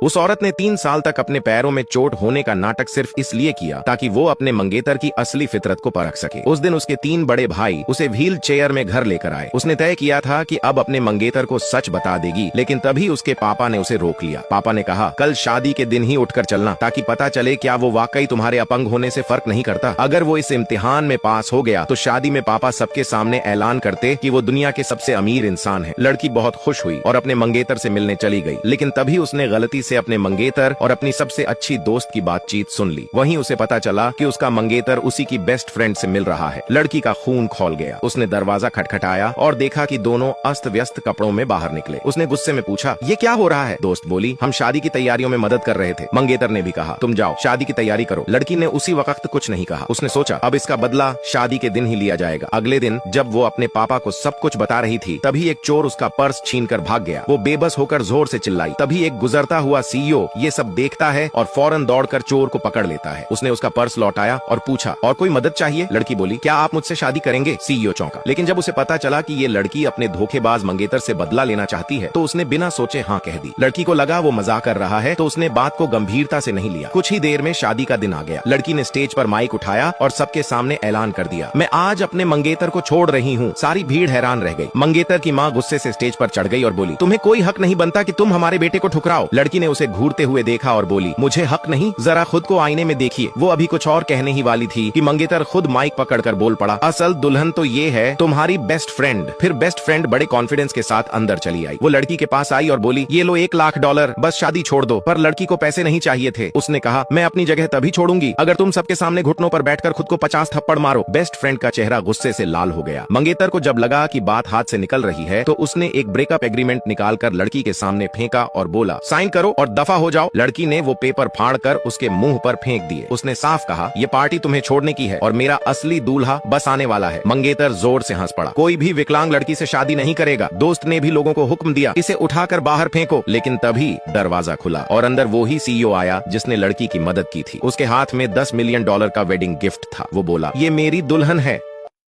उस औरत ने 3 साल तक अपने पैरों में चोट होने का नाटक सिर्फ इसलिए किया ताकि वो अपने मंगेतर की असली फितरत को परख सके। उस दिन उसके 3 बड़े भाई उसे व्हील चेयर में घर लेकर आए। उसने तय किया था कि अब अपने मंगेतर को सच बता देगी, लेकिन तभी उसके पापा ने उसे रोक लिया। पापा ने कहा, कल शादी के दिन ही उठकर चलना ताकि पता चले क्या वो वाकई तुम्हारे अपंग होने से फर्क नहीं करता। अगर वो इस इम्तिहान में पास हो गया तो शादी में पापा सबके सामने ऐलान करते कि वो दुनिया के सबसे अमीर इंसान है। लड़की बहुत खुश हुई और अपने मंगेतर से मिलने चली गई, लेकिन तभी उसने गलती से अपने मंगेतर और अपनी सबसे अच्छी दोस्त की बातचीत सुन ली। वहीं उसे पता चला कि उसका मंगेतर उसी की बेस्ट फ्रेंड से मिल रहा है। लड़की का खून खौल गया। उसने दरवाजा खटखटाया और देखा कि दोनों अस्त व्यस्त कपड़ों में बाहर निकले। उसने गुस्से में पूछा, ये क्या हो रहा है? दोस्त बोली, हम शादी की तैयारियों में मदद कर रहे थे। मंगेतर ने भी कहा, तुम जाओ शादी की तैयारी करो। लड़की ने उसी वक्त कुछ नहीं कहा। उसने सोचा अब इसका बदला शादी के दिन ही लिया जाएगा। अगले दिन जब वो अपने पापा को सब कुछ बता रही थी, तभी एक चोर उसका पर्स छीनकर भाग गया। वो बेबस होकर जोर से चिल्लाई। तभी एक गुजरता हुआ सीईओ ये सब देखता है और फौरन दौड़कर चोर को पकड़ लेता है। उसने उसका पर्स लौटाया और पूछा, और कोई मदद चाहिए? लड़की बोली, क्या आप मुझसे शादी करेंगे? सीईओ चौंका, लेकिन जब उसे पता चला कि ये लड़की अपने धोखेबाज मंगेतर से बदला लेना चाहती है तो उसने बिना सोचे हाँ कह दी। लड़की को लगा वो मजाक कर रहा है तो उसने बात को गंभीरता से नहीं लिया। कुछ ही देर में शादी का दिन आ गया। लड़की ने स्टेज पर माइक उठाया और सबके सामने ऐलान कर दिया, मैं आज अपने मंगेतर को छोड़ रही हूँ। सारी भीड़ हैरान रह गई। मंगेतर की माँ गुस्से से स्टेज पर चढ़ गई और बोली, तुम्हें कोई हक नहीं बनता कि तुम हमारे बेटे को ठुकराओ। लड़की ने उसे घूरते हुए देखा और बोली, मुझे हक नहीं? जरा खुद को आईने में देखिए। वो अभी कुछ और कहने ही वाली थी कि मंगेतर खुद माइक पकड़कर बोल पड़ा, असल दुल्हन तो ये है तुम्हारी बेस्ट फ्रेंड। फिर बेस्ट फ्रेंड बड़े कॉन्फिडेंस के साथ अंदर चली आई। वो लड़की के पास आई और बोली, ये लो $1,00,000, बस शादी छोड़ दो। पर लड़की को पैसे नहीं चाहिए थे। उसने कहा, मैं अपनी जगह तभी छोड़ूंगी अगर तुम सबके सामने घुटनों पर बैठकर खुद को 50 थप्पड़ मारो। बेस्ट फ्रेंड का चेहरा गुस्से से लाल हो गया। मंगेतर को जब लगा कि बात हाथ से निकल रही है तो उसने एक ब्रेकअप एग्रीमेंट निकालकर लड़की के सामने फेंका और बोला, साइन करो और दफा हो जाओ। लड़की ने वो पेपर फाड़कर उसके मुंह पर फेंक दिए। उसने साफ कहा, ये पार्टी तुम्हें छोड़ने की है और मेरा असली दूल्हा बस आने वाला है। मंगेतर जोर से हंस पड़ा। कोई भी विकलांग लड़की से शादी नहीं करेगा। दोस्त ने भी लोगों को हुक्म दिया, इसे उठाकर बाहर फेंको। लेकिन तभी दरवाजा खुला और अंदर वो ही सीईओ आया जिसने लड़की की मदद की थी। उसके हाथ में $10 मिलियन का वेडिंग गिफ्ट था। वो बोला, ये मेरी दुल्हन है